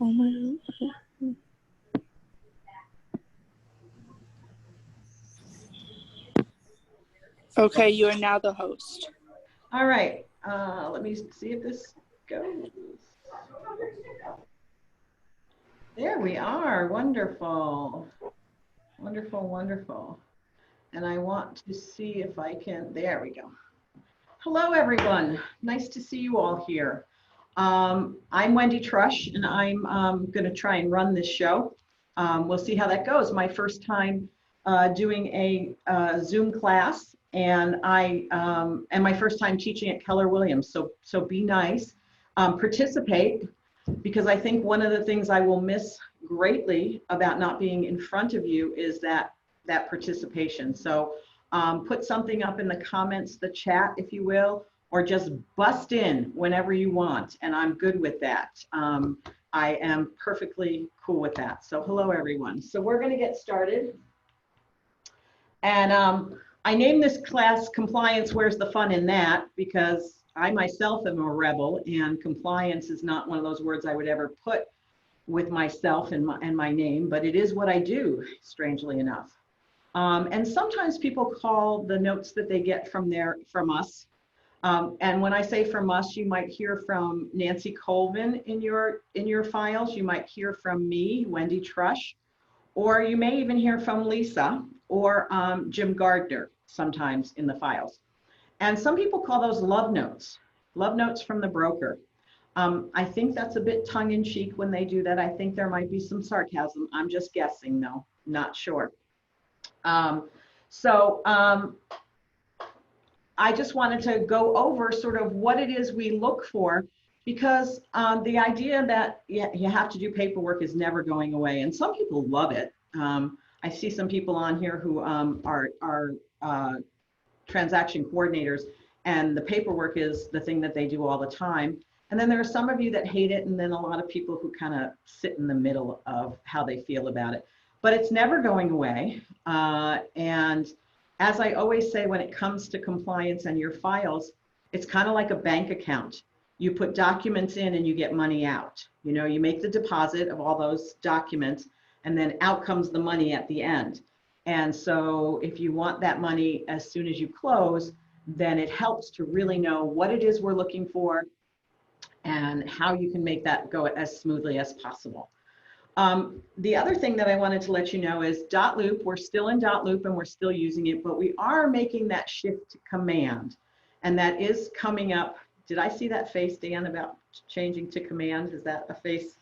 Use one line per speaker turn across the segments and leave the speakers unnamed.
Oh my God. Okay, you are now the host.
All right, let me see if this goes. There we are, wonderful, wonderful, wonderful. And I want to see if I can, there we go. Hello, everyone. Nice to see you all here. I'm Wendy Trush, and I'm going to try and run this show. We'll see how that goes. My first time doing a Zoom class, and my first time teaching at Keller Williams. So be nice, participate, because I think one of the things I will miss greatly about not being in front of you is that participation. So put something up in the comments, the chat, if you will, or just bust in whenever you want, and I'm good with that. I am perfectly cool with that. So hello, everyone. So we're going to get started. And I named this class Compliance, Where's the Fun in That? Because I myself am a rebel, and compliance is not one of those words I would ever put with myself and my name, but it is what I do, strangely enough. And sometimes people call the notes that they get from us. And when I say from us, you might hear from Nancy Colvin in your files. You might hear from me, Wendy Trush, or you may even hear from Lisa or Jim Gardner sometimes in the files. And some people call those love notes from the broker. I think that's a bit tongue-in-cheek when they do that. I think there might be some sarcasm. I'm just guessing, though, not sure. I just wanted to go over sort of what it is we look for, because the idea that you have to do paperwork is never going away, and some people love it. I see some people on here who are transaction coordinators, and the paperwork is the thing that they do all the time. And then there are some of you that hate it, and then a lot of people who kind of sit in the middle of how they feel about it. But it's never going away. And as I always say, when it comes to compliance and your files, it's kind of like a bank account. You put documents in and you get money out. You know, you make the deposit of all those documents, and then out comes the money at the end. And so if you want that money as soon as you close, then it helps to really know what it is we're looking for and how you can make that go as smoothly as possible. The other thing that I wanted to let you know is dotloop. We're still in dotloop and we're still using it, but we are making that shift to command, and that is coming up. Did I see that face, Dan, about changing to command? Is that a face?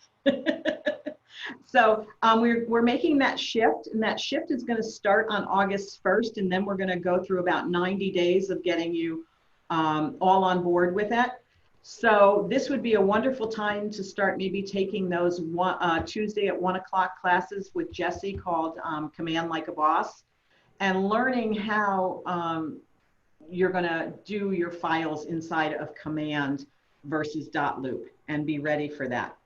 So we're making that shift, and that shift is going to start on August 1st, and then we're going to go through about 90 days of getting you all on board with it. So this would be a wonderful time to start maybe taking those Tuesday at 1 o'clock classes with Jesse called Command Like a Boss, and learning how you're going to do your files inside of Command versus dotloop, and be ready for that.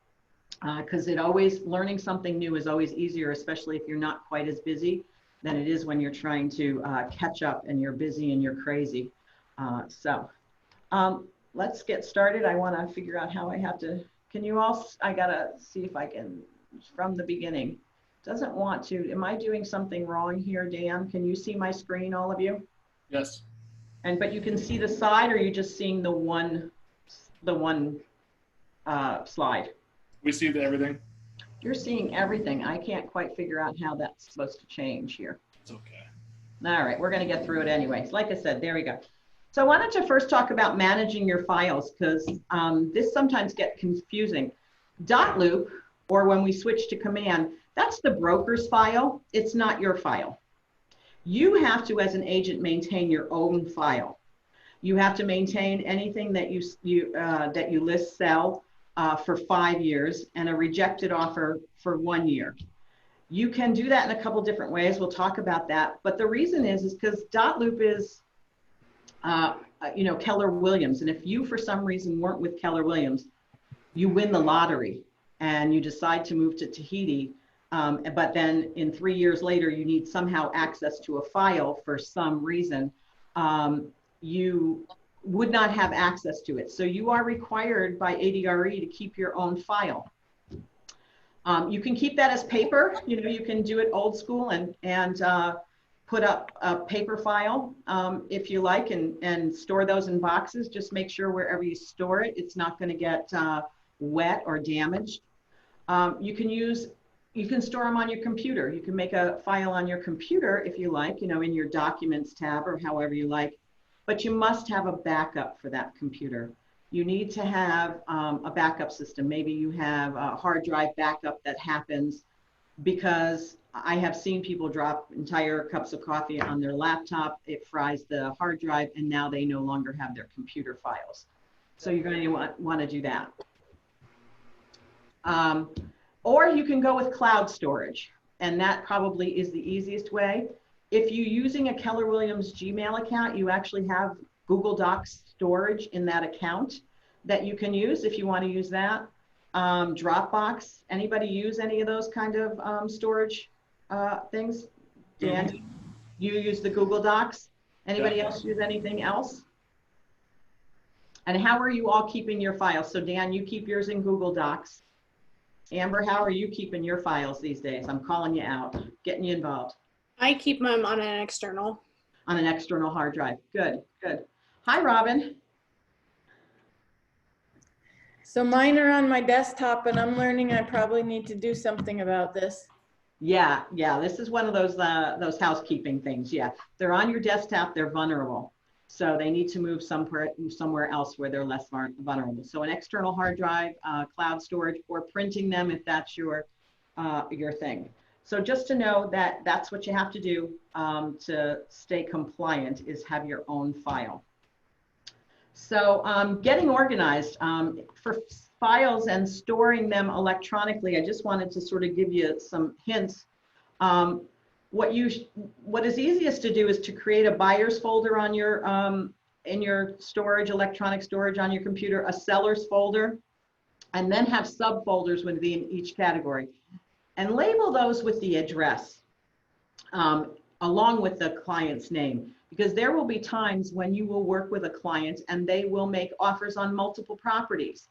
Because learning something new is always easier, especially if you're not quite as busy than it is when you're trying to catch up and you're busy and you're crazy. Let's get started. I want to figure out how I have to, I gotta see if I can, from the beginning. Doesn't want to, am I doing something wrong here, Dan? Can you see my screen, all of you?
Yes.
But you can see the side, or are you just seeing the one slide?
We see everything.
You're seeing everything. I can't quite figure out how that's supposed to change here.
It's okay.
All right, we're gonna get through it anyways. Like I said, there we go. So I wanted to first talk about managing your files, because this sometimes gets confusing. Dotloop, or when we switch to command, that's the broker's file. It's not your file. You have to, as an agent, maintain your own file. You have to maintain anything that you list, sell for 5 years, and a rejected offer for 1 year. You can do that in a couple different ways. We'll talk about that. But the reason is because dotloop is Keller Williams. And if you, for some reason, weren't with Keller Williams, you win the lottery and you decide to move to Tahiti, but then in 3 years later, you need somehow access to a file for some reason, you would not have access to it. So you are required by ADRE to keep your own file. You can keep that as paper. You know, you can do it old school and put up a paper file if you like, and store those in boxes. Just make sure wherever you store it, it's not going to get wet or damaged. You can store them on your computer. You can make a file on your computer if you like, you know, in your documents tab or however you like, but you must have a backup for that computer. You need to have a backup system. Maybe you have a hard drive backup that happens, because I have seen people drop entire cups of coffee on their laptop. It fries the hard drive, and now they no longer have their computer files. So you're going to want to do that. Or you can go with cloud storage, and that probably is the easiest way. If you're using a Keller Williams Gmail account, you actually have Google Docs storage in that account that you can use if you want to use that. Dropbox, anybody use any of those kind of storage things? Dan, you use the Google Docs? Anybody else use anything else? And how are you all keeping your files? So Dan, you keep yours in Google Docs. Amber, how are you keeping your files these days? I'm calling you out, getting you involved.
I keep them on an external.
On an external hard drive. Good, good. Hi, Robin.
So mine are on my desktop, and I'm learning I probably need to do something about this.
Yeah, this is one of those housekeeping things. Yeah, they're on your desktop, they're vulnerable. So they need to move somewhere else where they're less vulnerable. So an external hard drive, cloud storage, or printing them if that's your thing. So just to know that that's what you have to do to stay compliant, is have your own file. So getting organized for files and storing them electronically, I just wanted to sort of give you some hints. What is easiest to do is to create a buyer's folder on your in your storage, electronic storage on your computer, a seller's folder, and then have subfolders within each category, and label those with the address along with the client's name, because there will be times when you will work with a client and they will make offers on multiple properties,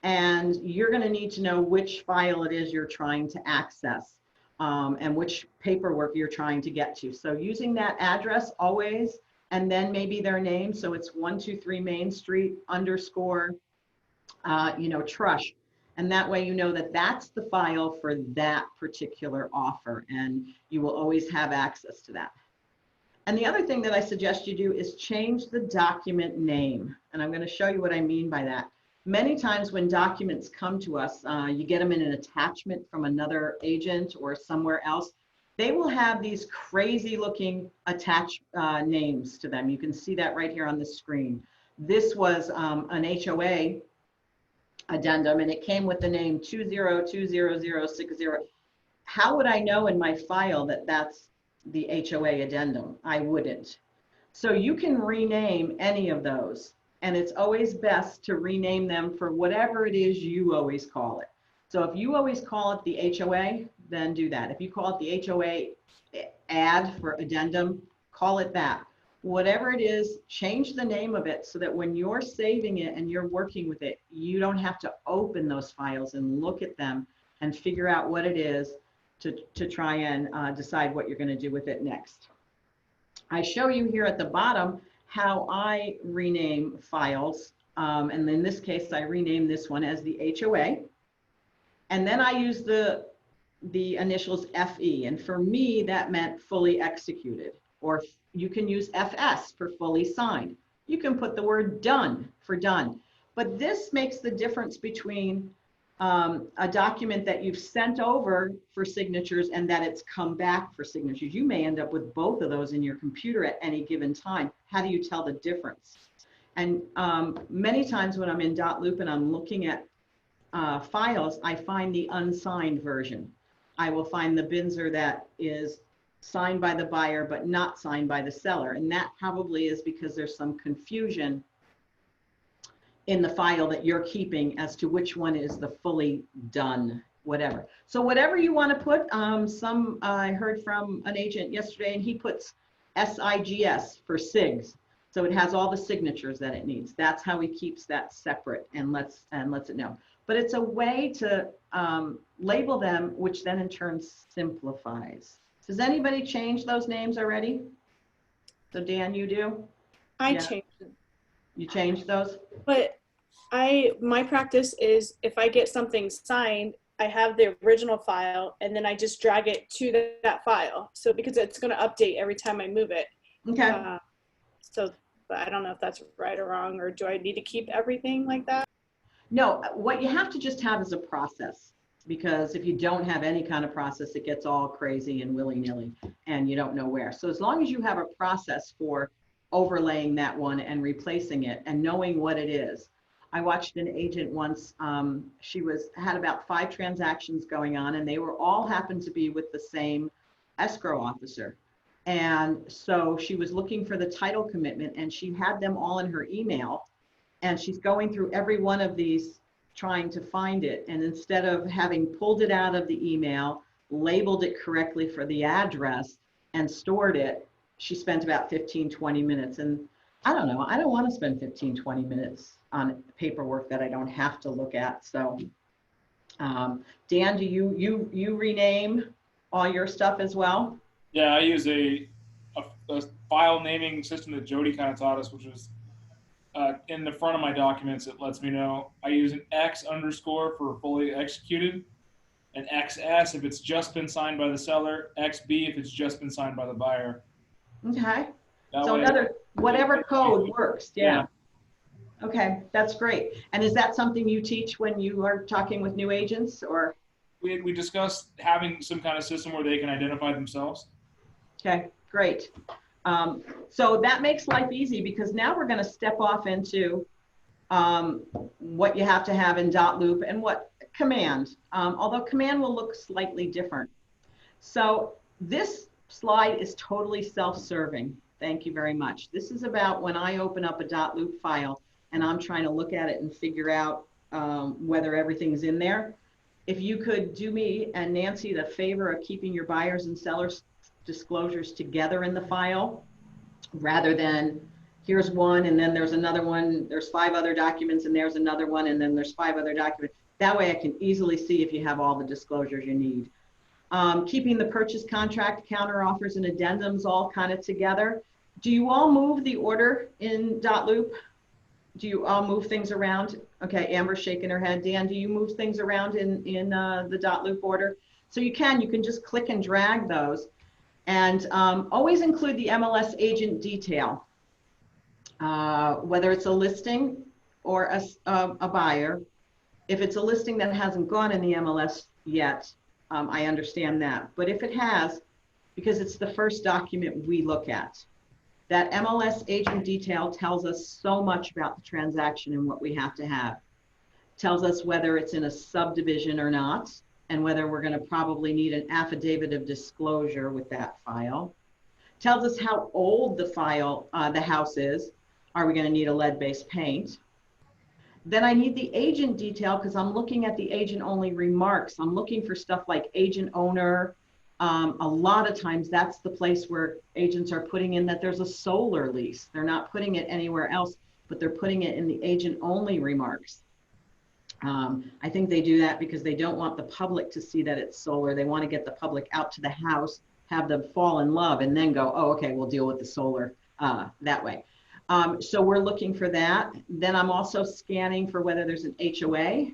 and you're going to need to know which file it is you're trying to access. And which paperwork you're trying to get to. So using that address always, and then maybe their name. So it's 123 Main Street _ Trush. And that way you know that that's the file for that particular offer, and you will always have access to that. And the other thing that I suggest you do is change the document name. And I'm going to show you what I mean by that. Many times when documents come to us, you get them in an attachment from another agent or somewhere else. They will have these crazy looking attached names to them. You can see that right here on the screen. This was an HOA addendum, and it came with the name 2020060. How would I know in my file that that's the HOA addendum? I wouldn't. So you can rename any of those. And it's always best to rename them for whatever it is you always call it. So if you always call it the HOA, then do that. If you call it the HOA ad for addendum, call it that. Whatever it is, change the name of it so that when you're saving it and you're working with it, you don't have to open those files and look at them and figure out what it is to try and decide what you're going to do with it next. I show you here at the bottom how I rename files. And in this case, I rename this one as the HOA. And then I use the initials FE. And for me, that meant fully executed. Or you can use FS for fully signed. You can put the word done for done. But this makes the difference between a document that you've sent over for signatures and that it's come back for signatures. You may end up with both of those in your computer at any given time. How do you tell the difference? And many times when I'm in dotloop and I'm looking at files, I find the unsigned version. I will find the Binzer that is signed by the buyer but not signed by the seller. And that probably is because there's some confusion in the file that you're keeping as to which one is the fully done, whatever. So whatever you want to put, I heard from an agent yesterday and he puts SIGS for SIGS. So it has all the signatures that it needs. That's how he keeps that separate and lets it know. But it's a way to label them, which then in turn simplifies. Does anybody change those names already? So Dan, you do?
I
Yeah.
changed it.
You changed those?
But my practice is if I get something signed, I have the original file and then I just drag it to that file. So because it's going to update every time I move it.
Okay.
So but I don't know if that's right or wrong, or do I need to keep everything like that?
No, what you have to just have is a process, because if you don't have any kind of process, it gets all crazy and willy-nilly and you don't know where. So as long as you have a process for overlaying that one and replacing it and knowing what it is. I watched an agent once, she had about 5 transactions going on and they were all happened to be with the same escrow officer. And so she was looking for the title commitment and she had them all in her email. And she's going through every one of these trying to find it. And instead of having pulled it out of the email, labeled it correctly for the address and stored it, she spent about 15, 20 minutes. And I don't know, I don't want to spend 15, 20 minutes on paperwork that I don't have to look at. So Dan, do you rename all your stuff as well?
Yeah, I use a file naming system that Jody kind of taught us, which was in the front of my documents. It lets me know I use an X underscore for fully executed, an XS if it's just been signed by the seller, XB if it's just been signed by the buyer.
Okay.
That
So
way,
whatever code works. Yeah.
Yeah.
Okay, that's great. And is that something you teach when you are talking with new agents, or?
we discussed having some kind of system where they can identify themselves.
Okay, great. So that makes life easy, because now we're going to step off into what you have to have in .loop and what command, although command will look slightly different. So this slide is totally self-serving. Thank you very much. This is about when I open up a .loop file and I'm trying to look at it and figure out whether everything's in there. If you could do me and Nancy the favor of keeping your buyers and sellers disclosures together in the file, rather than here's one and then there's another one, there's 5 other documents and there's another one and then there's 5 other documents. That way I can easily see if you have all the disclosures you need. Keeping the purchase contract, counter offers and addendums all kind of together. Do you all move the order in .loop? Do you all move things around? Okay, Amber's shaking her head. Dan, do you move things around in the .loop order? So you can just click and drag those. And always include the MLS agent detail, whether it's a listing or a buyer. If it's a listing that hasn't gone in the MLS yet, I understand that. But if it has, because it's the first document we look at, that MLS agent detail tells us so much about the transaction and what we have to have. Tells us whether it's in a subdivision or not, and whether we're going to probably need an affidavit of disclosure with that file. Tells us how old the house is. Are we going to need a lead-based paint? Then I need the agent detail, because I'm looking at the agent-only remarks. I'm looking for stuff like agent owner. A lot of times that's the place where agents are putting in that there's a solar lease. They're not putting it anywhere else, but they're putting it in the agent-only remarks. I think they do that because they don't want the public to see that it's solar. They want to get the public out to the house, have them fall in love, and then go, oh, okay, we'll deal with the solar that way. So we're looking for that. Then I'm also scanning for whether there's an HOA,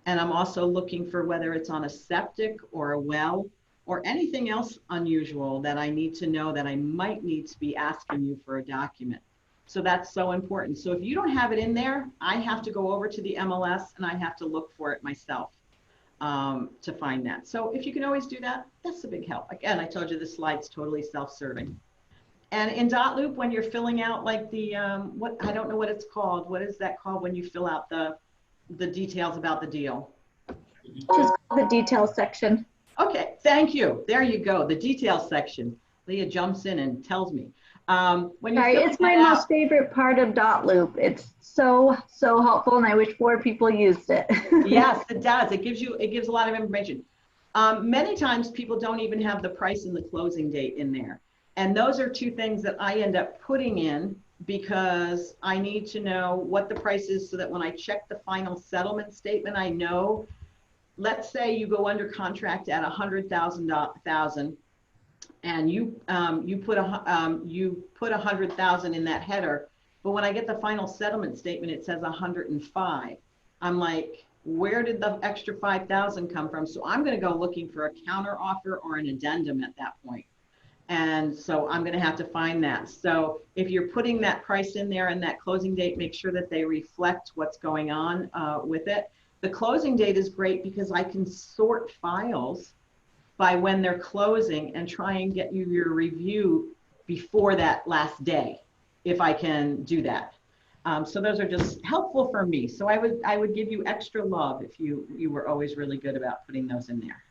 and I'm also looking for whether it's on a septic or a well or anything else unusual that I need to know that I might need to be asking you for a document. So that's so important. So if you don't have it in there, I have to go over to the MLS and I have to look for it myself to find that. So if you can always do that, that's a big help. Again, I told you this slide's totally self-serving. And in .loop, when you're filling out like the, I don't know what it's called. What is that called when you fill out the details about the deal?
Just call the details section.
Okay, thank you. There you go, the details section. Leah jumps in and tells me. When
Sorry, it's my most favorite part of .loop. It's so helpful, and I wish more people used it.
Yes, it does. It gives a lot of information. Many times people don't even have the price and the closing date in there. And those are 2 things that I end up putting in because I need to know what the price is so that when I check the final settlement statement, I know, let's say you go under contract at $100,000 and you put 100,000 in that header, but when I get the final settlement statement, it says 105. I'm like, where did the extra 5,000 come from? So I'm going to go looking for a counter offer or an addendum at that point. And so I'm going to have to find that. So if you're putting that price in there and that closing date, make sure that they reflect what's going on with it. The closing date is great because I can sort files by when they're closing and try and get you your review before that last day, if I can do that. So those are just helpful for me. So I would give you extra love if you were always really good about putting those in there.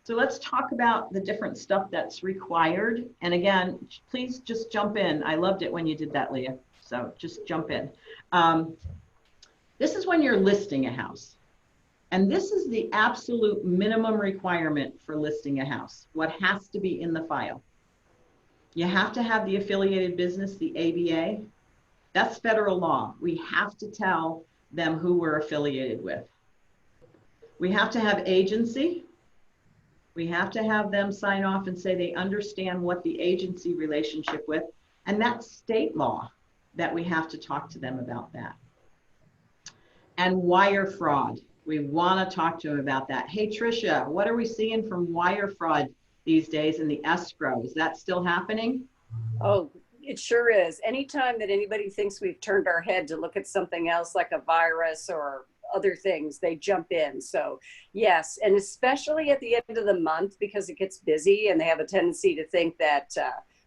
So let's talk about the different stuff that's required. And again, please just jump in. I loved it when you did that, Leah. So just jump in. This is when you're listing a house. And this is the absolute minimum requirement for listing a house. What has to be in the file. You have to have the affiliated business, the ABA. That's federal law. We have to tell them who we're affiliated with. We have to have agency. We have to have them sign off and say they understand what the agency relationship with, and that's state law that we have to talk to them about that. And wire fraud. We want to talk to them about that. Hey, Tricia, what are we seeing from wire fraud these days in the escrow? Is that still happening?
Oh, it sure is. Anytime that anybody thinks we've turned our head to look at something else like a virus or other things, they jump in. So yes, and especially at the end of the month because it gets busy and they have a tendency to think that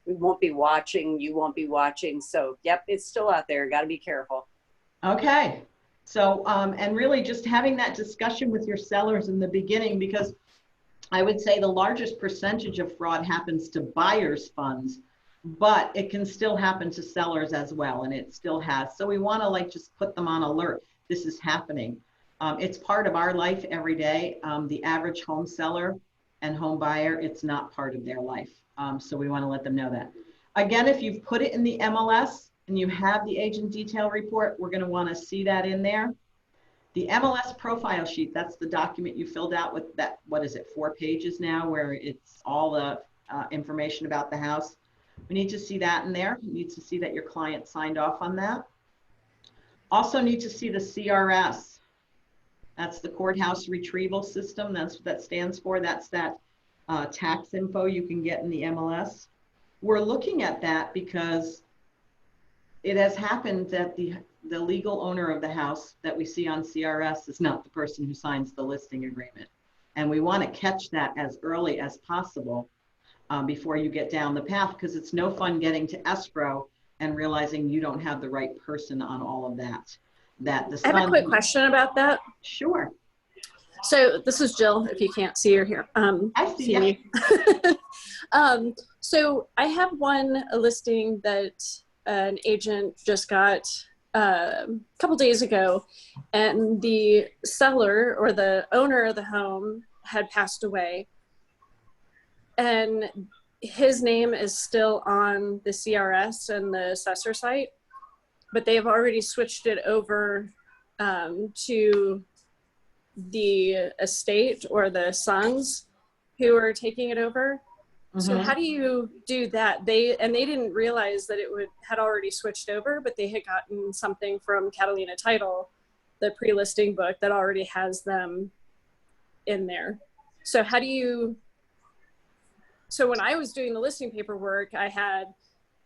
we won't be watching, you won't be watching. So yep, it's still out there. Got to be careful.
Okay. So, and really just having that discussion with your sellers in the beginning, because I would say the largest percentage of fraud happens to buyers' funds, but it can still happen to sellers as well, and it still has. So we want to like just put them on alert. This is happening. It's part of our life every day. The average home seller and home buyer, it's not part of their life. So we want to let them know that. Again, if you've put it in the MLS and you have the agent detail report, we're going to want to see that in there. The MLS profile sheet, that's the document you filled out with that, what is it, 4 pages now, where it's all the information about the house. We need to see that in there. We need to see that your client signed off on that. Also need to see the CRS. That's the courthouse retrieval system. That's what that stands for. That's that tax info you can get in the MLS. We're looking at that because it has happened that the legal owner of the house that we see on CRS is not the person who signs the listing agreement. And we want to catch that as early as possible before you get down the path, because it's no fun getting to escrow and realizing you don't have the right person on all of that.
I have a quick question about that.
Sure.
So this is Jill, if you can't see her here.
I see you.
So I have a listing that an agent just got a couple days ago, and the seller or the owner of the home had passed away. And his name is still on the CRS and the assessor site, but they have already switched it over to the estate or the sons who are taking it over. Mm-hmm. So how do you do that? They didn't realize that it had already switched over, but they had gotten something from Catalina Title, the pre-listing book that already has them in there. So how do you? So when I was doing the listing paperwork, I had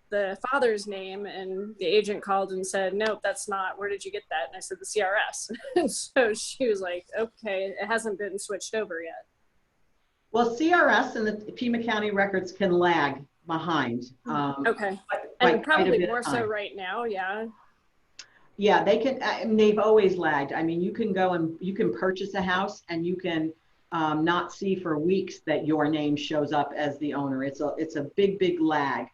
the father's name, and the agent called and said, nope, that's not, where did you get that? And I said, the CRS. And so she was like, okay, it hasn't been switched over yet.
Well, CRS and the Pima County records can lag behind.
Okay. And probably more so right now, yeah.
Yeah, they can, and they've always lagged. I mean, you can go and you can purchase a house and you can not see for weeks that your name shows up as the owner. It's a big lag.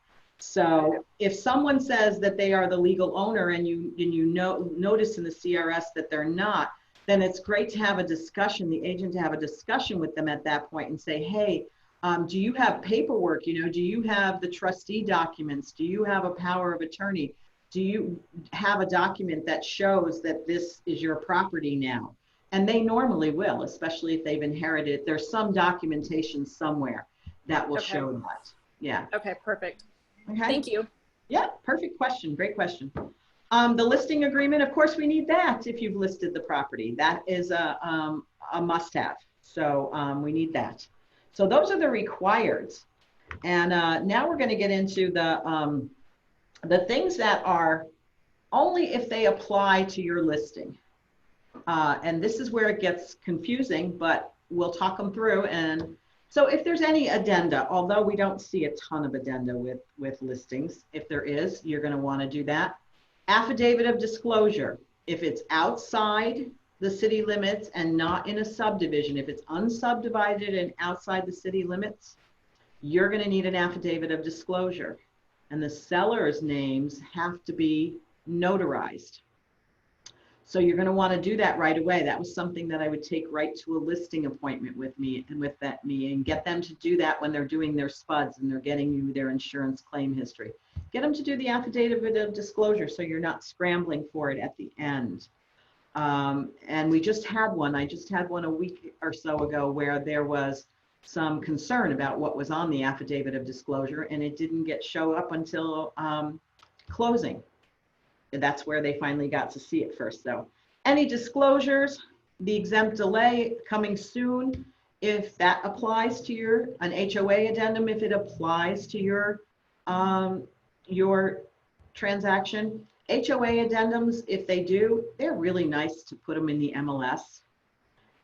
So if someone says that they are the legal owner and you notice in the CRS that they're not, then it's great to have a discussion, the agent to have a discussion with them at that point and say, hey, Do you have paperwork? You know, do you have the trustee documents? Do you have a power of attorney? Do you have a document that shows that this is your property now? And they normally will, especially if they've inherited. There's some documentation somewhere that will
Okay.
show that. Yeah.
Okay, perfect.
Okay.
Thank you.
Yeah, perfect question. Great question. The listing agreement, of course, we need that if you've listed the property. That is a must-have. So we need that. So those are the requireds. And now we're going to get into the things that are only if they apply to your listing. And this is where it gets confusing, but we'll talk them through. And so if there's any addenda, although we don't see a ton of addenda with listings, if there is, you're going to want to do that. Affidavit of disclosure, if it's outside the city limits and not in a subdivision, if it's unsubdivided and outside the city limits, you're going to need an affidavit of disclosure. And the seller's names have to be notarized. So you're going to want to do that right away. That was something that I would take right to a listing appointment with me and get them to do that when they're doing their spuds and they're getting you their insurance claim history. Get them to do the affidavit of disclosure so you're not scrambling for it at the end. And we just had one. I just had one a week or so ago where there was some concern about what was on the affidavit of disclosure, and it didn't show up until closing. And that's where they finally got to see it first, though. Any disclosures, the exempt delay coming soon, if that applies to an HOA addendum, if it applies to your transaction. HOA addendums, if they do, they're really nice to put them in the MLS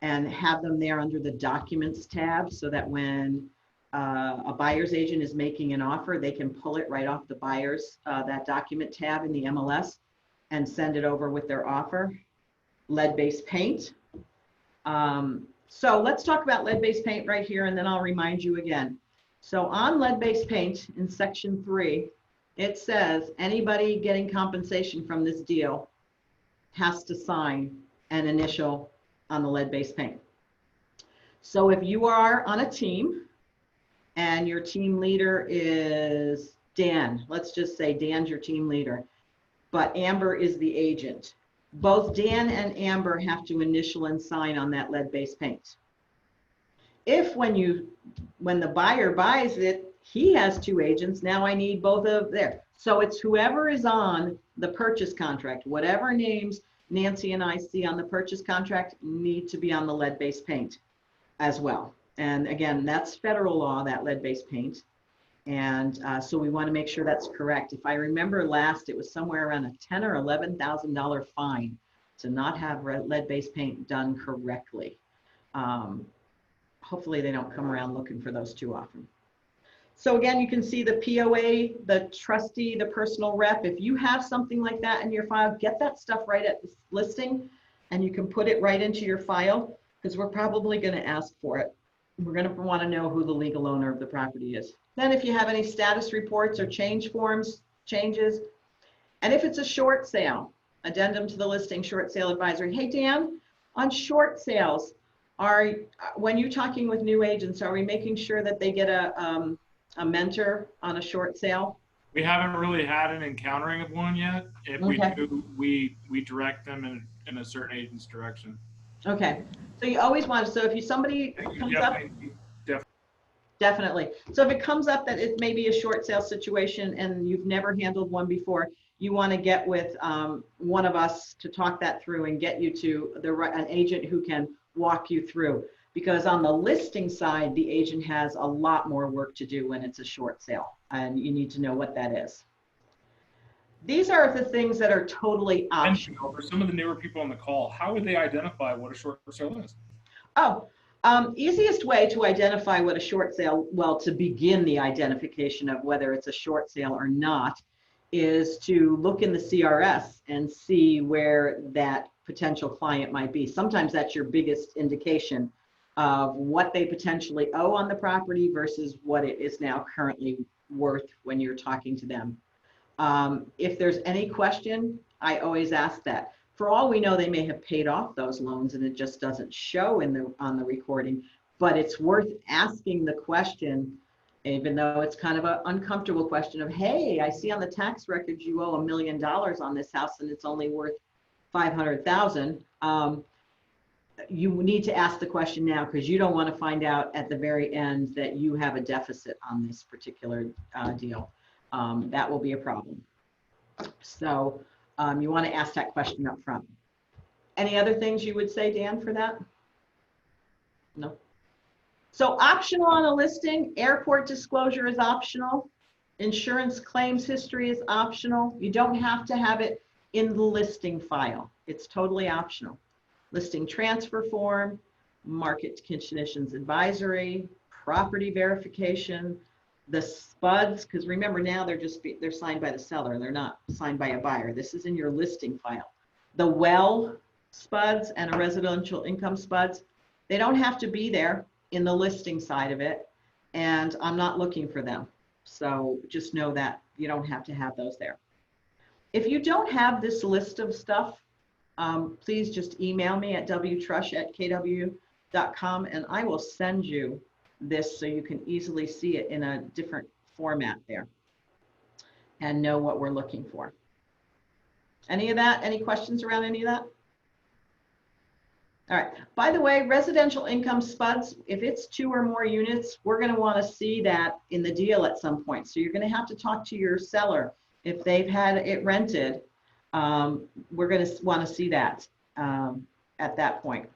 and have them there under the documents tab so that when a buyer's agent is making an offer, they can pull it right off the buyer's, that document tab in the MLS and send it over with their offer. Lead-based paint. So let's talk about lead-based paint right here, and then I'll remind you again. So on lead-based paint in section 3, it says anybody getting compensation from this deal has to sign an initial on the lead-based paint. So if you are on a team and your team leader is Dan, let's just say Dan's your team leader, but Amber is the agent. Both Dan and Amber have to initial and sign on that lead-based paint. If when the buyer buys it, he has 2 agents, now I need both of there. So it's whoever is on the purchase contract, whatever names Nancy and I see on the purchase contract need to be on the lead-based paint as well. And again, that's federal law, that lead-based paint. And so we want to make sure that's correct. If I remember last, it was somewhere around a $10,000 or $11,000 fine to not have lead-based paint done correctly. Hopefully they don't come around looking for those too often. So again, you can see the POA, the trustee, the personal rep. If you have something like that in your file, get that stuff right at the listing and you can put it right into your file because we're probably going to ask for it. We're going to want to know who the legal owner of the property is. Then if you have any status reports or change forms, changes, and if it's a short sale, addendum to the listing, short sale advisory. Hey, Dan, on short sales, when you're talking with new agents, are we making sure that they get a mentor on a short sale?
We haven't really had an encountering of one yet. If we do, we direct them in a certain agent's direction.
Okay, so you always want to, so if somebody comes up, definitely. So if it comes up that it may be a short sale situation and you've never handled one before, you want to get with one of us to talk that through and get you to an agent who can walk you through. Because on the listing side, the agent has a lot more work to do when it's a short sale, and you need to know what that is. These are the things that are totally optional.
For some of the newer people on the call, how would they identify what a short sale is?
Oh, easiest way to identify what a short sale, well, to begin the identification of whether it's a short sale or not, is to look in the CRS and see where that potential client might be. Sometimes that's your biggest indication of what they potentially owe on the property versus what it is now currently worth when you're talking to them. If there's any question, I always ask that. For all we know, they may have paid off those loans and it just doesn't show on the recording. but it's worth asking the question, even though it's kind of an uncomfortable question of, hey, I see on the tax records you owe $1 million on this house and it's only worth 500,000. You need to ask the question now, because you don't want to find out at the very end that you have a deficit on this particular deal. That will be a problem. So you want to ask that question up front. Any other things you would say, Dan, for that? No. So optional on a listing, airport disclosure is optional. Insurance claims history is optional. You don't have to have it in the listing file. It's totally optional. Listing transfer form, market conditions advisory, property verification, the SPUDs, because remember now they're signed by the seller. They're not signed by a buyer. This is in your listing file. The well SPUDs and a residential income SPUDs, they don't have to be there in the listing side of it, and I'm not looking for them. So just know that you don't have to have those there. If you don't have this list of stuff, please just email me at wtrush@kw.com and I will send you this so you can easily see it in a different format there and know what we're looking for. Any of that? Any questions around any of that? All right. By the way, residential income SPUDs, if it's 2 or more units, we're going to want to see that in the deal at some point. So you're going to have to talk to your seller. If they've had it rented, we're going to want to see that at that point.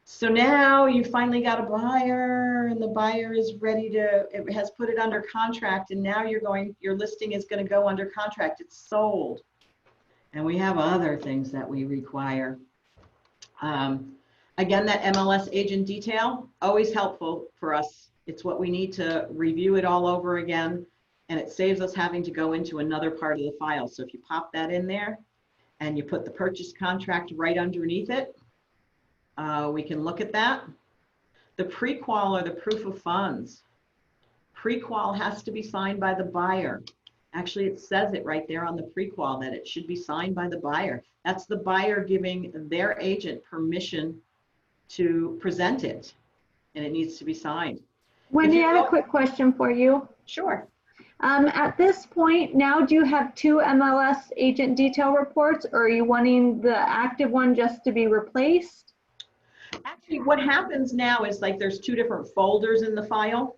So now you finally got a buyer and the buyer is ready to, it has put it under contract, and now your listing is going to go under contract. It's sold. And we have other things that we require. Again, that MLS agent detail, always helpful for us. It's what we need to review it all over again, and it saves us having to go into another part of the file. So if you pop that in there and you put the purchase contract right underneath it, we can look at that. The pre-qual or the proof of funds. Pre-qual has to be signed by the buyer. Actually, it says it right there on the pre-qual that it should be signed by the buyer. That's the buyer giving their agent permission to present it, and it needs to be signed.
Wendy, I have a quick question for you.
Sure.
At this point, now do you have 2 MLS agent detail reports, or are you wanting the active one just to be replaced?
Actually, what happens now is like there's 2 different folders in the file,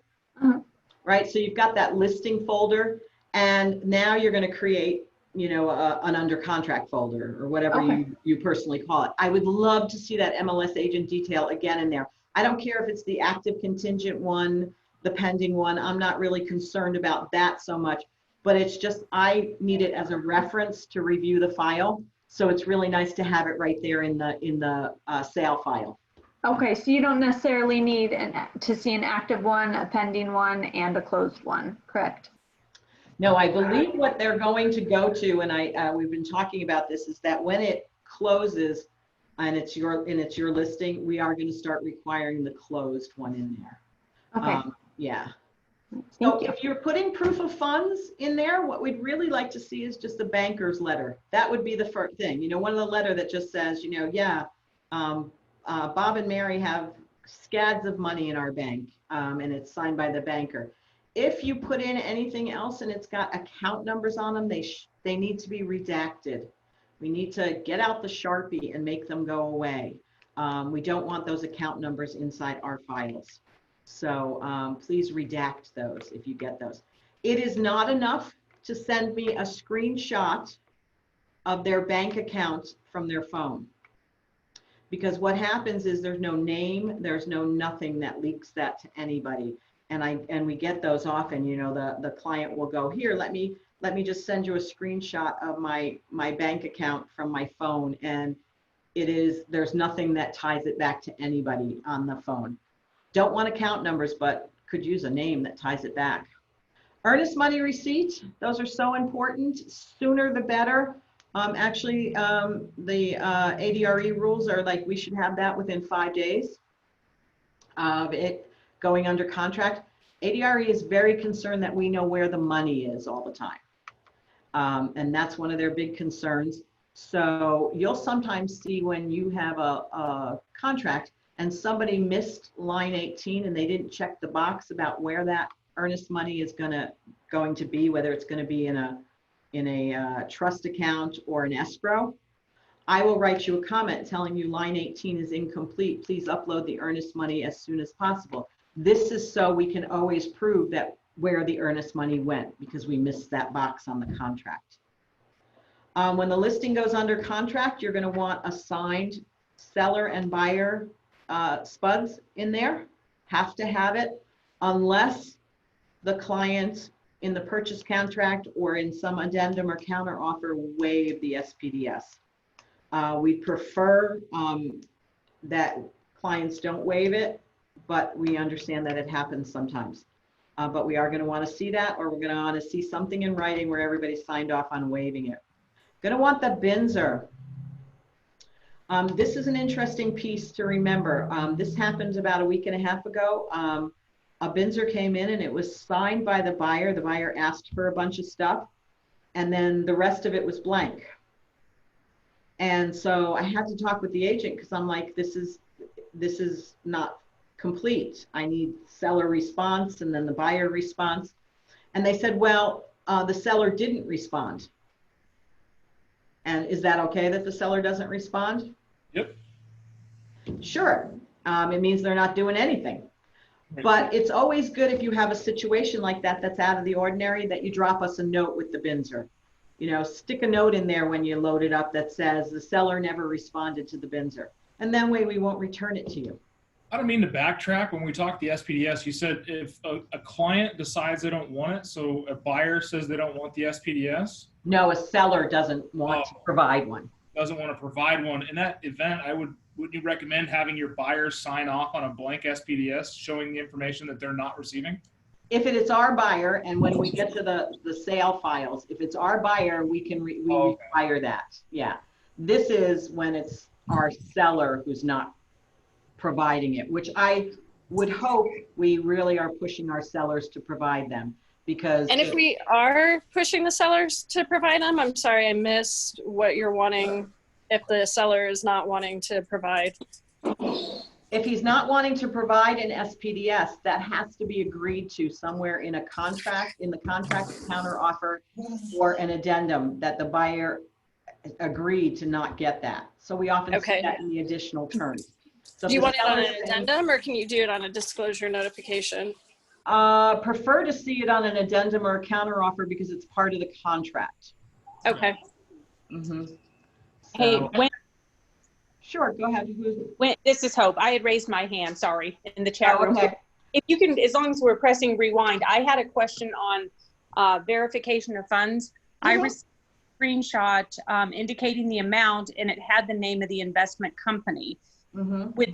right? So you've got that listing folder, and now you're going to create, you know, an under contract folder or whatever you personally call it. I would love to see that MLS agent detail again in there. I don't care if it's the active contingent one, the pending one. I'm not really concerned about that so much, but it's just, I need it as a reference to review the file. So it's really nice to have it right there in the sale file.
Okay, so you don't necessarily need to see an active one, a pending one, and a closed one, correct?
No, I believe what they're going to go to, and we've been talking about this, is that when it closes and it's your listing, we are going to start requiring the closed one in there.
Okay.
Yeah.
Thank
So
you.
if you're putting proof of funds in there, what we'd really like to see is just a banker's letter. That would be the first thing. You know, one of the letter that just says, you know, yeah, Bob and Mary have scads of money in our bank, and it's signed by the banker. If you put in anything else and it's got account numbers on them, they need to be redacted. We need to get out the Sharpie and make them go away. We don't want those account numbers inside our files. So please redact those if you get those. It is not enough to send me a screenshot of their bank account from their phone. Because what happens is there's no name, there's no nothing that leaks that to anybody. And we get those often, you know, the client will go, here, let me just send you a screenshot of my bank account from my phone. And there's nothing that ties it back to anybody on the phone. Don't want account numbers, but could use a name that ties it back. Earnest money receipt, those are so important. Sooner the better. Actually, the ADRE rules are like we should have that within 5 days of it going under contract. ADRE is very concerned that we know where the money is all the time. And that's one of their big concerns. So you'll sometimes see when you have a contract and somebody missed line 18 and they didn't check the box about where that earnest money is going to be, whether it's going to be in a trust account or an escrow, I will write you a comment telling you line 18 is incomplete. Please upload the earnest money as soon as possible. This is so we can always prove that where the earnest money went, because we missed that box on the contract. When the listing goes under contract, you're going to want a signed seller and buyer SPUDs in there. Have to have it, unless the client in the purchase contract or in some addendum or counter offer waive the SPDS. We prefer that clients don't waive it, but we understand that it happens sometimes. But we are going to want to see that, or we're going to want to see something in writing where everybody signed off on waiving it. Going to want the BINSR. This is an interesting piece to remember. This happened about a week and a half ago. A BINSR came in and it was signed by the buyer. The buyer asked for a bunch of stuff, and then the rest of it was blank. And so I had to talk with the agent because I'm like, this is not complete. I need seller response and then the buyer response. And they said, well, the seller didn't respond. And is that okay that the seller doesn't respond?
Yep.
Sure. It means they're not doing anything. But it's always good if you have a situation like that that's out of the ordinary, that you drop us a note with the BINSR. You know, stick a note in there when you load it up that says the seller never responded to the BINSR. And that way we won't return it to you.
I don't mean to backtrack. When we talked the SPDS, you said if a client decides they don't want it, so a buyer says they don't want the SPDS.
No, a seller doesn't want to provide one.
Doesn't want to provide one. In that event, would you recommend having your buyer sign off on a blank SPDS showing the information that they're not receiving?
If it is our buyer, and when we get to the sale files, if it's our buyer, we can require that. Yeah. This is when it's our seller who's not providing it, which I would hope we really are pushing our sellers to provide them, because.
And if we are pushing the sellers to provide them, I'm sorry, I missed what you're wanting if the seller is not wanting to provide.
If he's not wanting to provide an SPDS, that has to be agreed to somewhere in a contract, in the contract counter offer or an addendum that the buyer agreed to not get that. So we often see that in the additional terms. So
do you want it on an addendum, or can you do it on a disclosure notification?
Prefer to see it on an addendum or a counter offer because it's part of the contract.
Okay.
Mm-hmm.
Hey,
Sure, go ahead.
This is Hope. I had raised my hand, sorry, in the chat room.
Okay.
If you can, as long as we're pressing rewind, I had a question on verification of funds. I received a screenshot indicating the amount, and it had the name of the investment company. Would that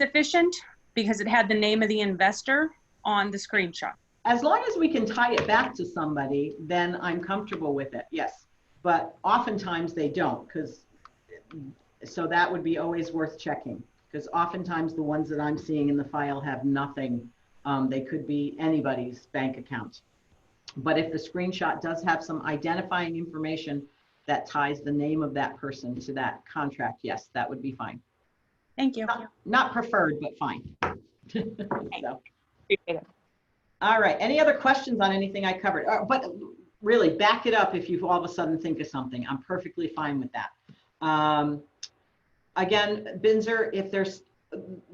be sufficient because it had the name of the investor on the screenshot?
As long as we can tie it back to somebody, then I'm comfortable with it, yes. But oftentimes they don't, so that would be always worth checking, because oftentimes the ones that I'm seeing in the file have nothing. They could be anybody's bank account. But if the screenshot does have some identifying information that ties the name of that person to that contract, yes, that would be fine.
Thank you.
Not preferred, but fine. So.
Appreciate it.
All right, any other questions on anything I covered? But really, back it up if you all of a sudden think of something. I'm perfectly fine with that. Again, BINSR, if there's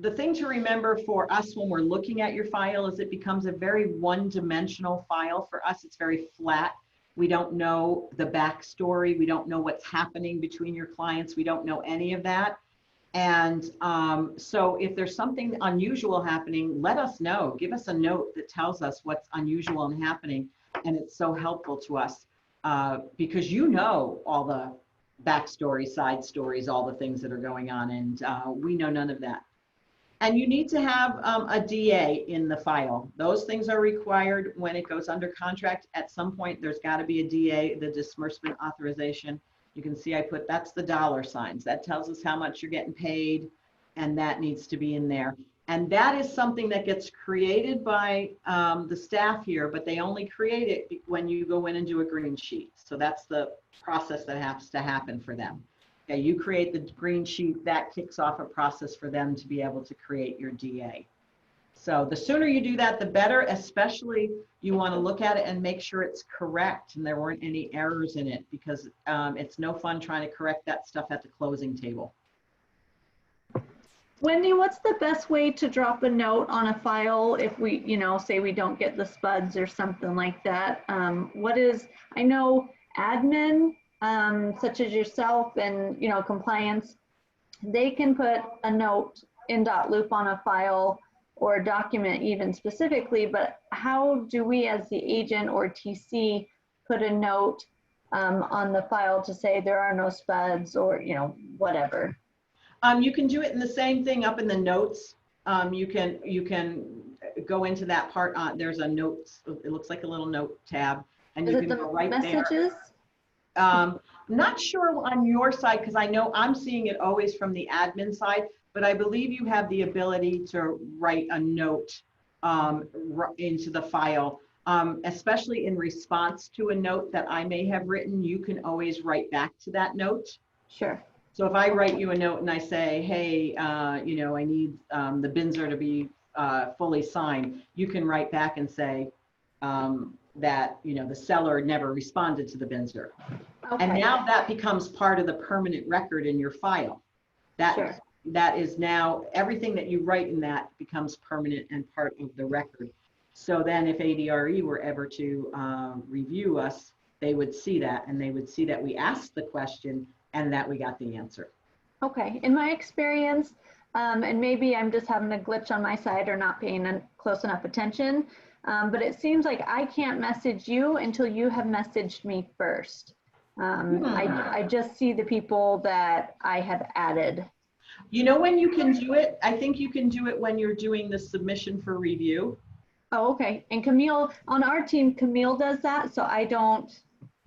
the thing to remember for us when we're looking at your file is it becomes a very one-dimensional file for us. It's very flat. We don't know the backstory. We don't know what's happening between your clients. We don't know any of that. And so if there's something unusual happening, let us know. Give us a note that tells us what's unusual and happening. And it's so helpful to us because you know all the backstory, side stories, all the things that are going on, and we know none of that. And you need to have a DA in the file. Those things are required when it goes under contract. At some point, there's got to be a DA, the disbursement authorization. You can see I put, that's the dollar signs. That tells us how much you're getting paid, and that needs to be in there. And that is something that gets created by the staff here, but they only create it when you go in and do a green sheet. So that's the process that has to happen for them. Okay, you create the green sheet, that kicks off a process for them to be able to create your DA. So the sooner you do that, the better, especially you want to look at it and make sure it's correct and there weren't any errors in it, because it's no fun trying to correct that stuff at the closing table.
Wendy, what's the best way to drop a note on a file if we, say we don't get the spuds or something like that? I know admin, such as yourself and, compliance, they can put a note in .loop on a file or a document even specifically, but how do we as the agent or TC put a note on the file to say there are no spuds or, whatever?
You can do it in the same thing up in the notes. You can go into that part. There's a notes. It looks like a little note tab, and you can go right
messages?
there. I'm not sure on your side, because I know I'm seeing it always from the admin side, but I believe you have the ability to write a note into the file, especially in response to a note that I may have written. You can always write back to that note.
Sure.
So if I write you a note and I say, hey, I need the BINSR to be fully signed, you can write back and say that, the seller never responded to the BINSR.
Okay.
And now that becomes part of the permanent record in your file.
Sure.
That is now, everything that you write in that becomes permanent and part of the record. So then if ADRE were ever to review us, they would see that, and they would see that we asked the question and that we got the answer.
Okay, in my experience, and maybe I'm just having a glitch on my side or not paying close enough attention, but it seems like I can't message you until you have messaged me first. I just see the people that I have added.
When you can do it, I think you can do it when you're doing the submission for review.
Oh, okay. And Camille, on our team, Camille does that, so I don't.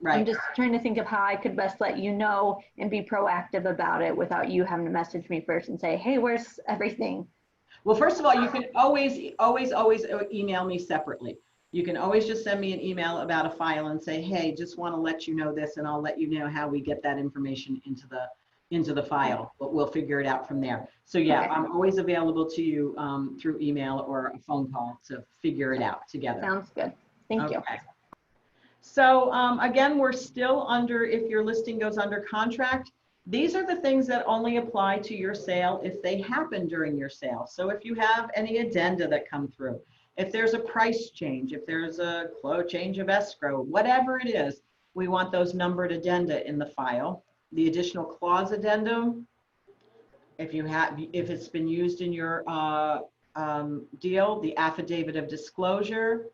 Right.
I'm just trying to think of how I could best let you know and be proactive about it without you having to message me first and say, hey, where's everything?
Well, first of all, you can always email me separately. You can always just send me an email about a file and say, hey, just want to let you know this, and I'll let you know how we get that information into the file, but we'll figure it out from there. So yeah, okay. I'm always available to you through email or a phone call to figure it out together.
Sounds good. Thank you.
So again, we're still under, if your listing goes under contract, these are the things that only apply to your sale if they happen during your sale. So if you have any addenda that come through, if there's a price change, if there's a change of escrow, whatever it is, we want those numbered addenda in the file. The additional clause addendum, if it's been used in your deal, the affidavit of disclosure,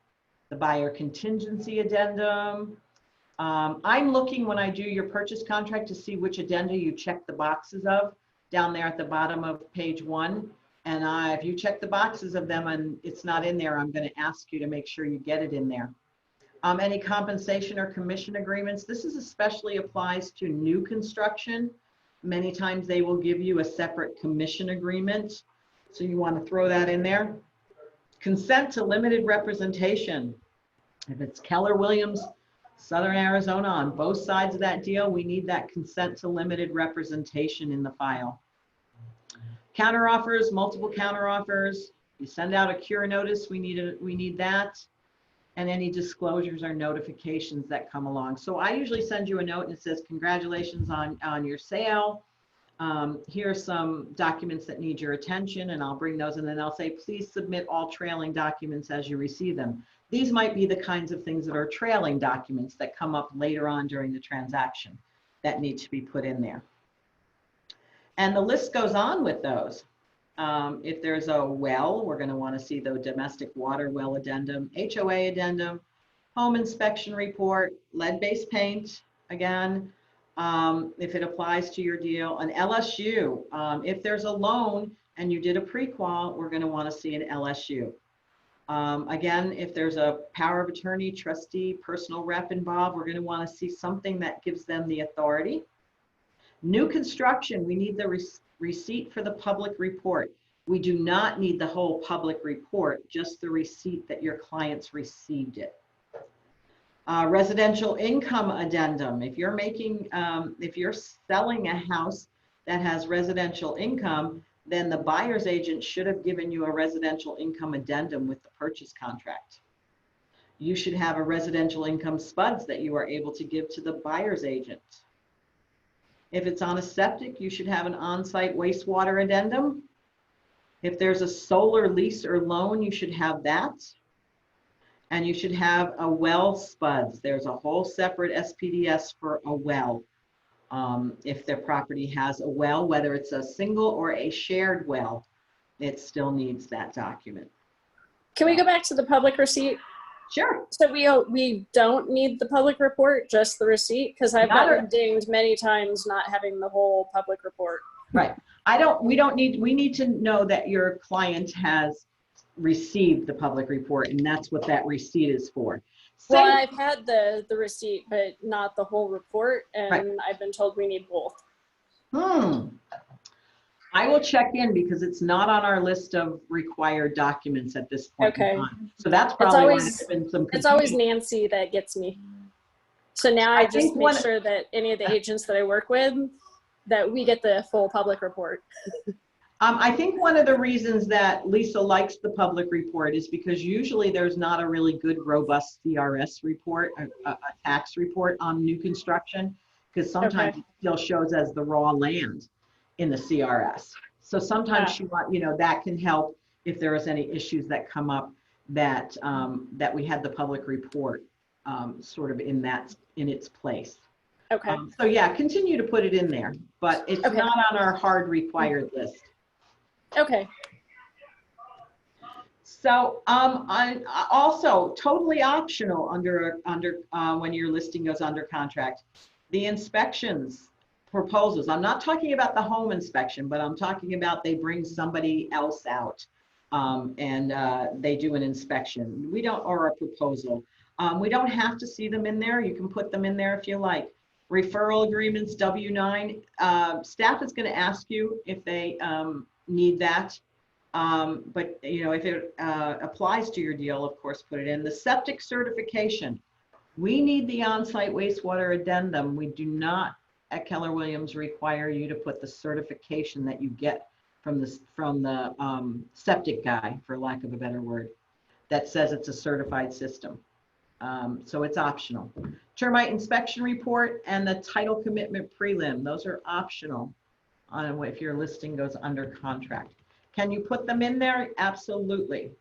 the buyer contingency addendum. I'm looking when I do your purchase contract to see which addenda you check the boxes of down there at the bottom of page 1. And if you check the boxes of them and it's not in there, I'm going to ask you to make sure you get it in there. Any compensation or commission agreements, this especially applies to new construction. Many times they will give you a separate commission agreement. So you want to throw that in there. Consent to limited representation. If it's Keller Williams, Southern Arizona, on both sides of that deal, we need that consent to limited representation in the file. Counteroffers, multiple counteroffers. You send out a cure notice, we need that. And any disclosures or notifications that come along. So I usually send you a note and it says, congratulations on your sale. Here are some documents that need your attention, and I'll bring those, and then I'll say, please submit all trailing documents as you receive them. These might be the kinds of things that are trailing documents that come up later on during the transaction that need to be put in there. And the list goes on with those. If there's a well, we're going to want to see the domestic water well addendum, HOA addendum, home inspection report, lead-based paint, again, if it applies to your deal, an LSU. If there's a loan and you did a pre-qual, we're going to want to see an LSU. Again, if there's a power of attorney, trustee, personal rep involved, we're going to want to see something that gives them the authority. New construction, we need the receipt for the public report. We do not need the whole public report, just the receipt that your clients received it. Residential income addendum. If you're making, if you're selling a house that has residential income, then the buyer's agent should have given you a residential income addendum with the purchase contract. You should have a residential income SPUDS that you are able to give to the buyer's agent. If it's on a septic, you should have an on-site wastewater addendum. If there's a solar lease or loan, you should have that. And you should have a well SPUDS. There's a whole separate SPDS for a well. If their property has a well, whether it's a single or a shared well, it still needs that document.
Can we go back to the public receipt?
Sure.
So we don't need the public report, just the receipt? Because I've gotten dinged many times not having the whole public report.
Right. We need to know that your client has received the public report, and that's what that receipt is for.
Well, I've had the receipt, but not the whole report, and
right.
I've been told we need both.
I will check in because it's not on our list of required documents at this point in time. So that's probably why there's been some confusion.
It's always Nancy that gets me. So now I just make sure that any of the agents that I work with, that we get the full public report.
I think one of the reasons that Lisa likes the public report is because usually there's not a really good, robust CRS report, a tax report on new construction, because sometimes it still shows as the raw land in the CRS. So sometimes that can help if there is any issues that come up that that we had the public report sort of in its place.
Okay.
So yeah, continue to put it in there, but it's not on our hard required list.
Okay.
So also totally optional under when your listing goes under contract, the inspections proposals. I'm not talking about the home inspection, but I'm talking about they bring somebody else out and they do an inspection. Or a proposal. We don't have to see them in there. You can put them in there if you like. Referral agreements, W-9. Staff is going to ask you if they need that. But if it applies to your deal, of course, put it in. The septic certification. We need the on-site wastewater addendum. We do not at Keller Williams require you to put the certification that you get from the septic guy, for lack of a better word, that says it's a certified system. So it's optional. Termite inspection report and the title commitment prelim. Those are optional on if your listing goes under contract. Can you put them in there? Absolutely.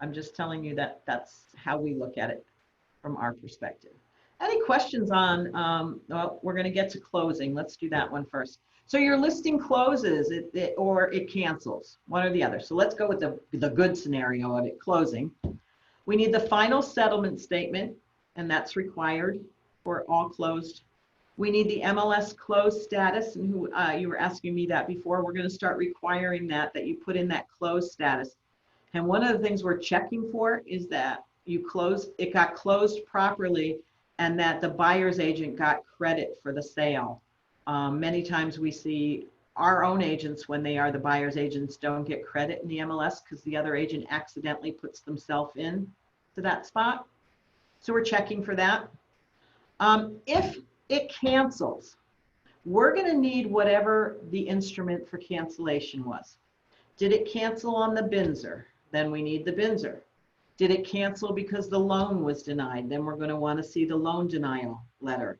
I'm just telling you that that's how we look at it from our perspective. Any questions on, well, we're going to get to closing. Let's do that one first. So your listing closes or it cancels, one or the other. So let's go with the good scenario of it closing. We need the final settlement statement, and that's required for all closed. We need the MLS closed status, and you were asking me that before. We're going to start requiring that you put in that closed status. And one of the things we're checking for is that it got closed properly and that the buyer's agent got credit for the sale. Many times we see our own agents, when they are the buyer's agents, don't get credit in the MLS because the other agent accidentally puts themselves in to that spot. So we're checking for that. If it cancels, we're going to need whatever the instrument for cancellation was. Did it cancel on the BINSR? Then we need the BINSR. Did it cancel because the loan was denied? Then we're going to want to see the loan denial letter.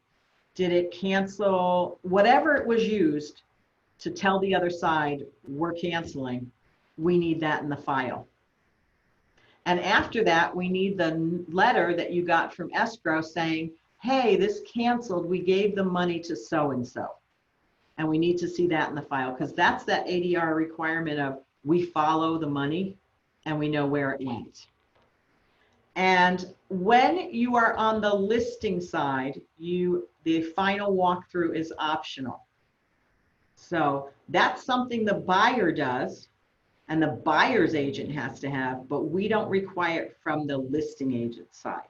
Did it cancel? Whatever it was used to tell the other side we're canceling, we need that in the file. And after that, we need the letter that you got from escrow saying, hey, this canceled, we gave the money to so-and-so. And we need to see that in the file because that's that ADR requirement of we follow the money and we know where it went. And when you are on the listing side, the final walkthrough is optional. So that's something the buyer does and the buyer's agent has to have, but we don't require it from the listing agent side.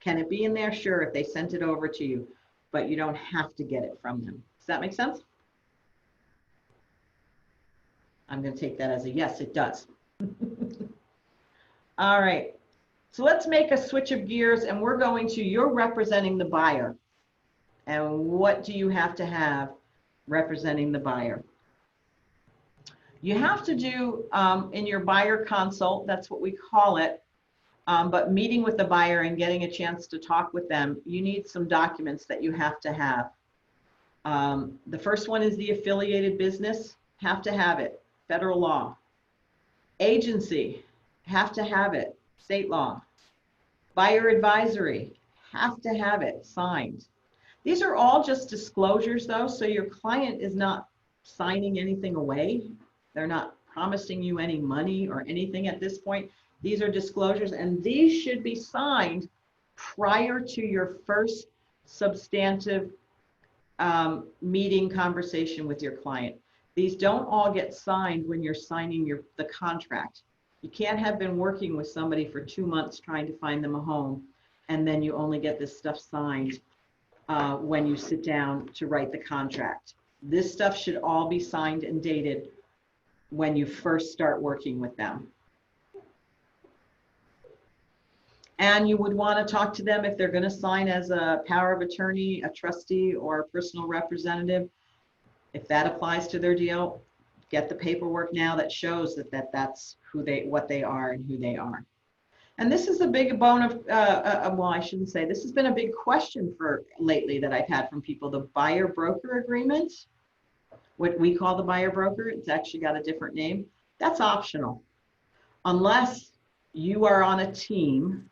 Can it be in there? Sure, if they sent it over to you, but you don't have to get it from them. Does that make sense? I'm going to take that as a yes, it does. All right. So let's make a switch of gears, and we're going to, you're representing the buyer. And what do you have to have representing the buyer? You have to do in your buyer consult, that's what we call it, but meeting with the buyer and getting a chance to talk with them, you need some documents that you have to have. The first one is the affiliated business, have to have it, federal law. Agency, have to have it, state law. Buyer advisory, have to have it, signed. These are all just disclosures though, so your client is not signing anything away. They're not promising you any money or anything at this point. These are disclosures, and these should be signed prior to your first substantive meeting conversation with your client. These don't all get signed when you're signing the contract. You can't have been working with somebody for 2 months trying to find them a home, and then you only get this stuff signed when you sit down to write the contract. This stuff should all be signed and dated when you first start working with them. And you would want to talk to them if they're going to sign as a power of attorney, a trustee, or a personal representative. If that applies to their deal, get the paperwork now that shows that's what they are and who they are. And this is a big bone of, well, I shouldn't say, this has been a big question for lately that I've had from people, the buyer broker agreement. What we call the buyer broker, it's actually got a different name. That's optional. Unless you are on a team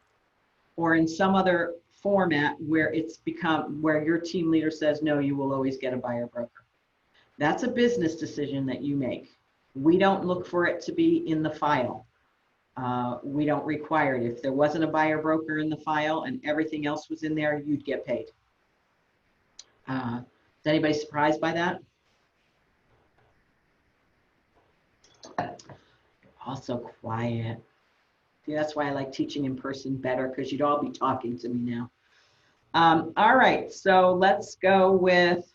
or in some other format where where your team leader says, no, you will always get a buyer broker. That's a business decision that you make. We don't look for it to be in the file. We don't require it. If there wasn't a buyer broker in the file and everything else was in there, you'd get paid. Is anybody surprised by that? Also quiet. See, that's why I like teaching in person better, because you'd all be talking to me now. All right, so let's go with,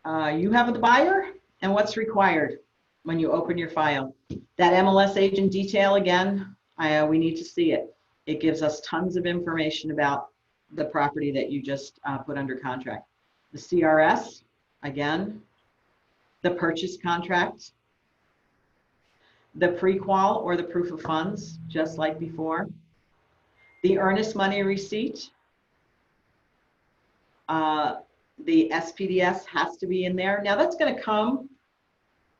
you have the buyer and what's required when you open your file. That MLS agent detail, again, we need to see it. It gives us tons of information about the property that you just put under contract. The CRS, again, the purchase contract, the pre-qual or the proof of funds, just like before, the earnest money receipt, the SPDS has to be in there. Now that's going to come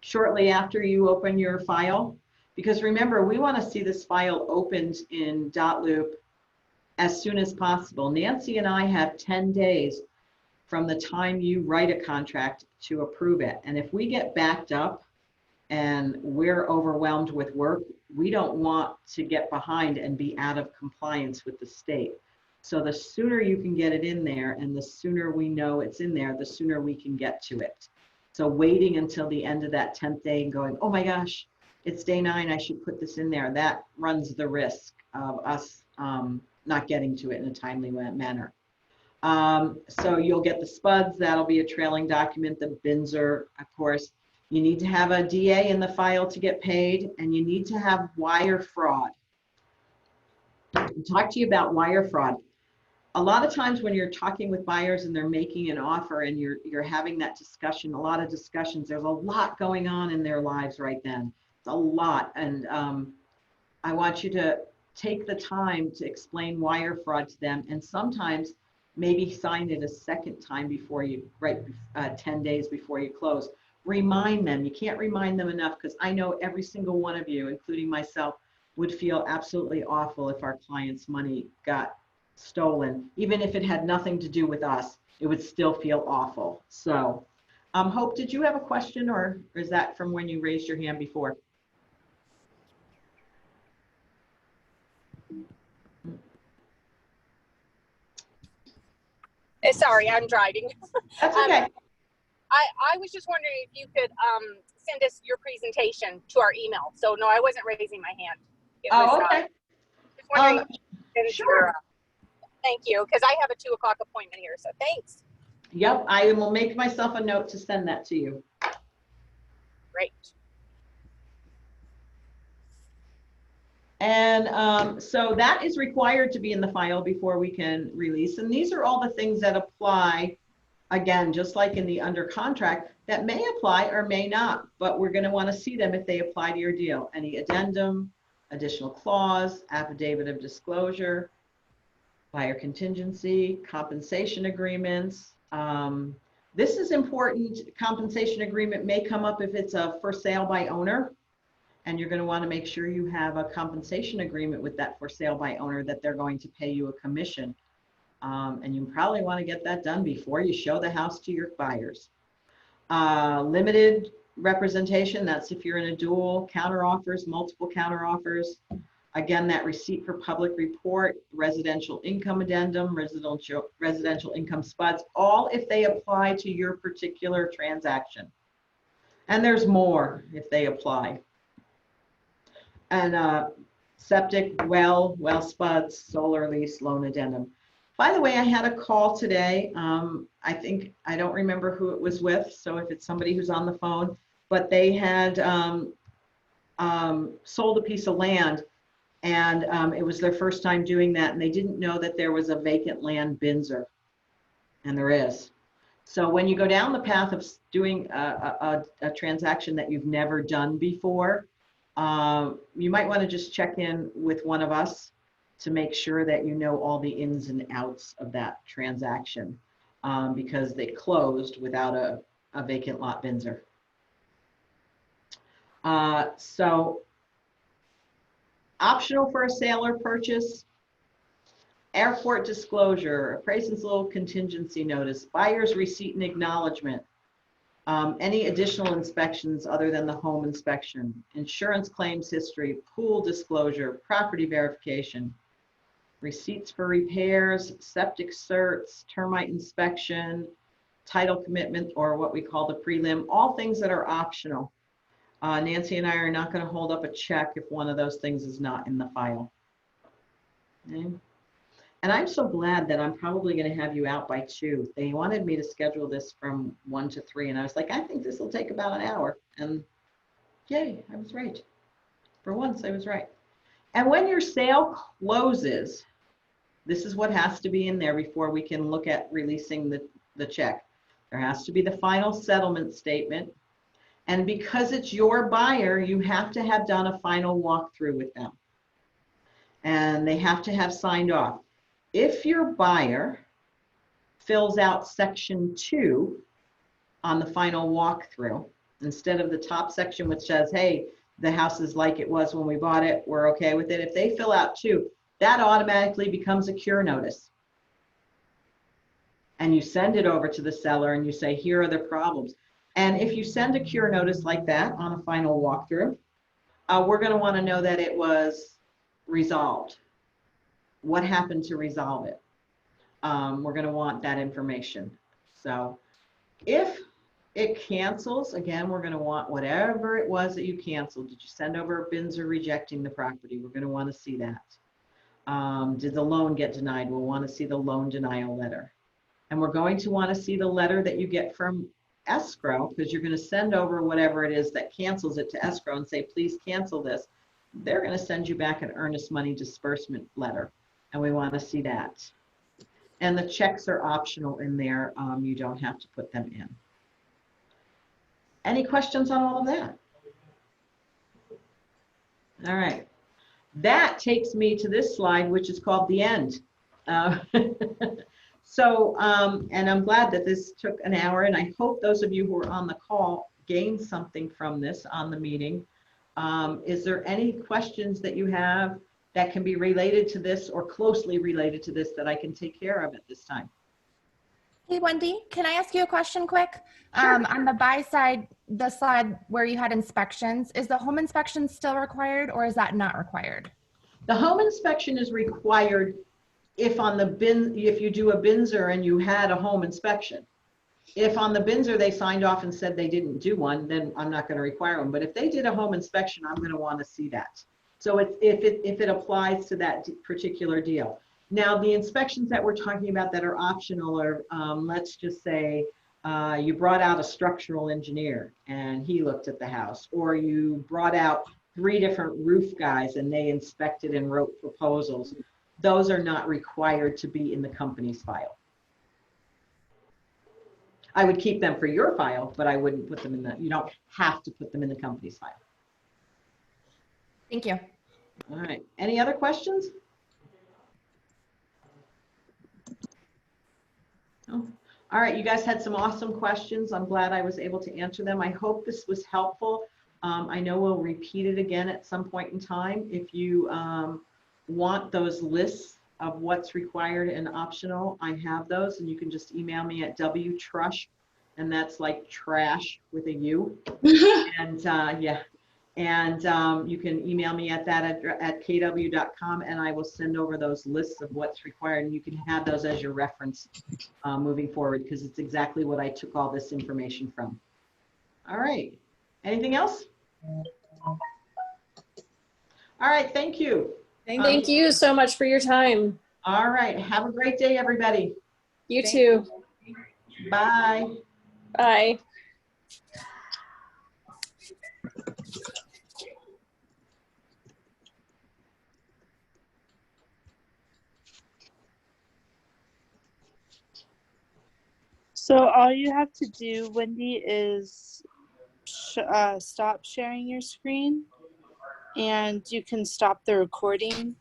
shortly after you open your file, because remember, we want to see this file opened in dotloop as soon as possible. Nancy and I have 10 days from the time you write a contract to approve it. And if we get backed up and we're overwhelmed with work, we don't want to get behind and be out of compliance with the state. So the sooner you can get it in there and the sooner we know it's in there, the sooner we can get to it. So waiting until the end of that 10th day and going, oh my gosh, it's day 9, I should put this in there, that runs the risk of us not getting to it in a timely manner. So you'll get the SPUDs, that'll be a trailing document, the BINSR, of course. You need to have a DA in the file to get paid, and you need to have wire fraud. I'll talk to you about wire fraud. A lot of times when you're talking with buyers and they're making an offer and you're having that discussion, a lot of discussions, there's a lot going on in their lives right then. It's a lot. And I want you to take the time to explain wire fraud to them, and sometimes maybe sign it a second time before you, 10 days before you close. Remind them. You can't remind them enough, because I know every single one of you, including myself, would feel absolutely awful if our client's money got stolen. Even if it had nothing to do with us, it would still feel awful. So, Hope, did you have a question, or is that from when you raised your hand before?
Sorry, I'm driving.
That's okay.
I was just wondering if you could send us your presentation to our email. So no, I wasn't raising my hand.
Okay.
Just wondering
sure.
Thank you, because I have a 2 o'clock appointment here, so thanks.
Yep, I will make myself a note to send that to you.
Great.
And so that is required to be in the file before we can release. And these are all the things that apply, again, just like in the under contract, that may apply or may not, but we're going to want to see them if they apply to your deal. Any addendum, additional clause, affidavit of disclosure, buyer contingency, compensation agreements. This is important. Compensation agreement may come up if it's a for sale by owner. And you're going to want to make sure you have a compensation agreement with that for sale by owner that they're going to pay you a commission. And you probably want to get that done before you show the house to your buyers. Limited representation, that's if you're in a dual, counteroffers, multiple counteroffers. Again, that receipt for public report, residential income addendum, residential income spuds, all if they apply to your particular transaction. And there's more if they apply. And septic, well spuds, solar lease, loan addendum. By the way, I had a call today. I don't remember who it was with, so if it's somebody who's on the phone, but they had sold a piece of land, and it was their first time doing that, and they didn't know that there was a vacant land BINSR, and there is. So when you go down the path of doing a transaction that you've never done before, you might want to just check in with one of us to make sure that you know all the ins and outs of that transaction, because they closed without a vacant lot BINSR. So optional for a sale or purchase, airport disclosure, appraisance little contingency notice, buyer's receipt and acknowledgement, any additional inspections other than the home inspection, insurance claims history, pool disclosure, property verification, receipts for repairs, septic certs, termite inspection, title commitment, or what we call the prelim, all things that are optional. Nancy and I are not going to hold up a check if one of those things is not in the file. Okay. And I'm so glad that I'm probably going to have you out by 2. They wanted me to schedule this from 1 to 3, and I was like, I think this will take about an hour. And yay, I was right. For once, I was right. And when your sale closes, this is what has to be in there before we can look at releasing the check. There has to be the final settlement statement. And because it's your buyer, you have to have done a final walkthrough with them. And they have to have signed off. If your buyer fills out section 2 on the final walkthrough, instead of the top section which says, hey, the house is like it was when we bought it, we're okay with it. If they fill out 2, that automatically becomes a cure notice. And you send it over to the seller and you say, here are the problems. And if you send a cure notice like that on a final walkthrough, we're going to want to know that it was resolved. What happened to resolve it? We're going to want that information. So if it cancels, again, we're going to want whatever it was that you canceled. Did you send over a BINSR rejecting the property? We're going to want to see that. Did the loan get denied? We'll want to see the loan denial letter. And we're going to want to see the letter that you get from escrow, because you're going to send over whatever it is that cancels it to escrow and say, please cancel this. They're going to send you back an earnest money disbursement letter. And we want to see that. And the checks are optional in there. You don't have to put them in. Any questions on all of that? All right. That takes me to this slide, which is called the end. So, and I'm glad that this took an hour, and I hope those of you who are on the call gained something from this on the meeting. Is there any questions that you have that can be related to this or closely related to this that I can take care of at this time?
Hey, Wendy, can I ask you a question quick?
Sure.
On the buy side, the slide where you had inspections, is the home inspection still required or is that not required?
The home inspection is required if on the if you do a BINSR and you had a home inspection. If on the BINSR they signed off and said they didn't do one, then I'm not going to require one. But if they did a home inspection, I'm going to want to see that. So if it applies to that particular deal. Now, the inspections that we're talking about that are optional are, let's just say you brought out a structural engineer and he looked at the house, or you brought out 3 different roof guys and they inspected and wrote proposals. Those are not required to be in the company's file. I would keep them for your file, but I wouldn't put them in the, you don't have to put them in the company's file.
Thank you.
All right, any other questions? No? All right, you guys had some awesome questions. I'm glad I was able to answer them. I hope this was helpful. I know we'll repeat it again at some point in time. If you want those lists of what's required and optional, I have those, and you can just email me at wtrush, and that's like trash with a U. And yeah, and you can email me at that at kw.com, and I will send over those lists of what's required, and you can have those as your reference moving forward, because it's exactly what I took all this information from. All right, anything else? All right, thank you.
Thank you so much for your time.
All right, have a great day, everybody.
You too.
Bye.
Bye.
So all you have to do, Wendy, is stop sharing your screen, and you can stop the recording.